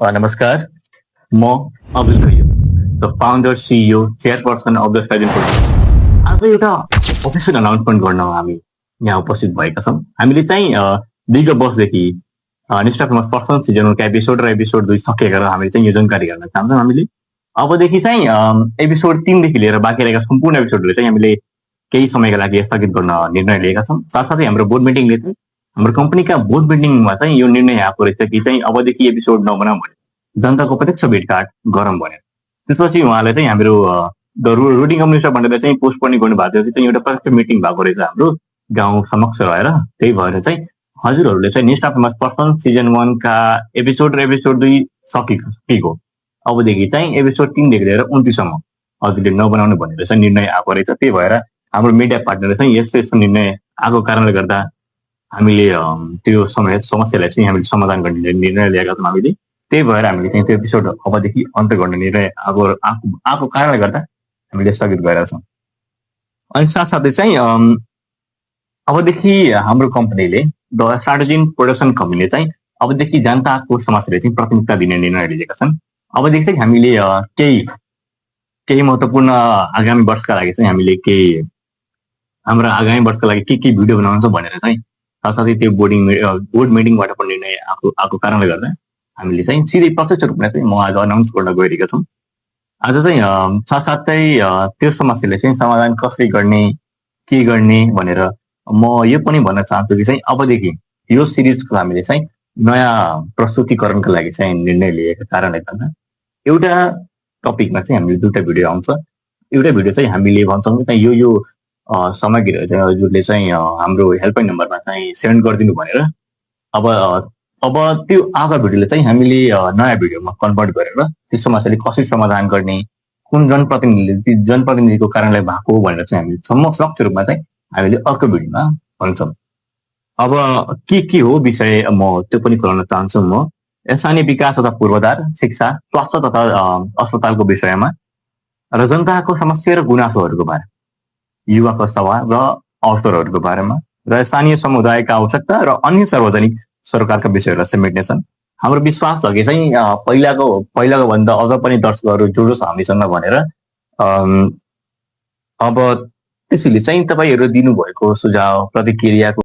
नमस्कार, म Abdul Qayyum, the founder CEO chairperson of the Silent Project. आज एउटा अफिसियल अनाउन्समेन्ट गर्न हामी यहाँ उपस्थित भएका छौँ। हामीले चाहिँ दीर्घ वर्षदेखि निष्ठा फेमस पर्सन सिजन 1 एपिसोड र एपिसोड 2 सकेर हामीले चाहिँ यो जानकारी गर्न चाहन्छौँ। हामीले अबदेखि चाहिँ एपिसोड 3 देखि लिएर बाँकी रहेका सम्पूर्ण एपिसोडहरू चाहिँ हामीले केही समयका लागि स्थगित गर्न निर्णय लिएका छौँ। साथसाथै हाम्रो बोर्ड मिटिङले चाहिँ हाम्रो कम्पनीका बोर्ड मिटिङमा चाहिँ यो निर्णय आएको रहेछ कि चाहिँ अबदेखि एपिसोड नबनाऊँ भने जनताको प्रत्यक्ष भेटघाट गरौँ भनेर। त्यसपछि उहाँले चाहिँ हाम्रो द रुटिङ कम्युनिस्ट भनेर चाहिँ पोस्ट पनि गर्नुभएको थियो कि चाहिँ एउटा प्रत्यक्ष मिटिङ भएको रहेछ हाम्रो गाउँ समक्ष रहेर। त्यही भएर चाहिँ हजुरहरूले चाहिँ निष्ठा फेमस पर्सन सिजन 1 का एपिसोड र एपिसोड 2 सकिएको अबदेखि चाहिँ एपिसोड 3 देखि लिएर 29 सम्म हजुरले नबनाउनु भनेर चाहिँ निर्णय आएको रहेछ। त्यही भएर हाम्रो मिडिया पार्टनरले चाहिँ यस्तो निर्णय आएको कारणले गर्दा हामीले त्यो समस्यालाई चाहिँ हामीले समाधान गर्ने निर्णय लिएका छौँ हामीले। त्यही भएर हामीले चाहिँ त्यो एपिसोड अबदेखि अन्त्य गर्ने निर्णय आएको कारणले गर्दा हामीले स्थगित गरेका छौँ। अनि साथसाथै चाहिँ अबदेखि हाम्रो कम्पनीले द स्ट्राटेजिन प्रोडक्सन कम्पनीले चाहिँ अबदेखि जनताको समस्यालाई चाहिँ प्राथमिकता दिने निर्णय लिएका छन्। अबदेखि चाहिँ हामीले केही महत्त्वपूर्ण आगामी वर्षका लागि चाहिँ हामीले हाम्रो आगामी वर्षका लागि के भिडियो बनाउनु छ भनेर चाहिँ साथसाथै त्यो बोर्ड मिटिङबाट पनि निर्णय आएको कारणले गर्दा हामीले चाहिँ सिधै प्रत्यक्ष रूपमा चाहिँ म आज अनाउन्स गर्न गइरहेका छौँ। आज चाहिँ साथसाथै त्यो समस्याले चाहिँ समाधान कसरी गर्ने के गर्ने भनेर म यो पनि भन्न चाहन्छु कि चाहिँ अबदेखि यो सिरिजको हामीले चाहिँ नयाँ प्रस्तुतिकरणका लागि चाहिँ निर्णय लिएका कारणले गर्दा एउटा टपिकमा चाहिँ हामीले 2टा भिडियो आउँछ। एउटा भिडियो चाहिँ हामीले भन्छौँ कि चाहिँ यो सामग्रीहरू चाहिँ हजुरले चाहिँ हाम्रो हेल्पलाइन नम्बरमा चाहिँ सेन्ड गरिदिनु भनेर। अब त्यो आएको भिडियोले चाहिँ हामीले नयाँ भिडियोमा कन्भर्ट गरेर त्यो समस्याले कसरी समाधान गर्ने कुन जनप्रतिनिधिको कारणले भएको भनेर चाहिँ हामीले समक्ष रूपमा चाहिँ हामीले अर्को भिडियोमा भन्छौँ। अब के हो विषय म त्यो पनि खुलाउन चाहन्छु। म स्थानीय विकास तथा पूर्वाधार, शिक्षा, स्वास्थ्य तथा अस्पतालको विषयमा र जनताको समस्या र गुनासोहरूको बारे, युवाको सवाल र अवसरहरूको बारेमा र स्थानीय समुदायका आवश्यकता र अन्य सार्वजनिक सरकारका विषयहरू समेट्नेछन्। हाम्रो विश्वास छ कि चाहिँ पहिलाको भन्दा अझ पनि दर्शकहरू जोडोस् हामीसँग भनेर। अब त्यसैले चाहिँ तपाईँहरू दिनुभएको सुझाव प्रतिक्रियाको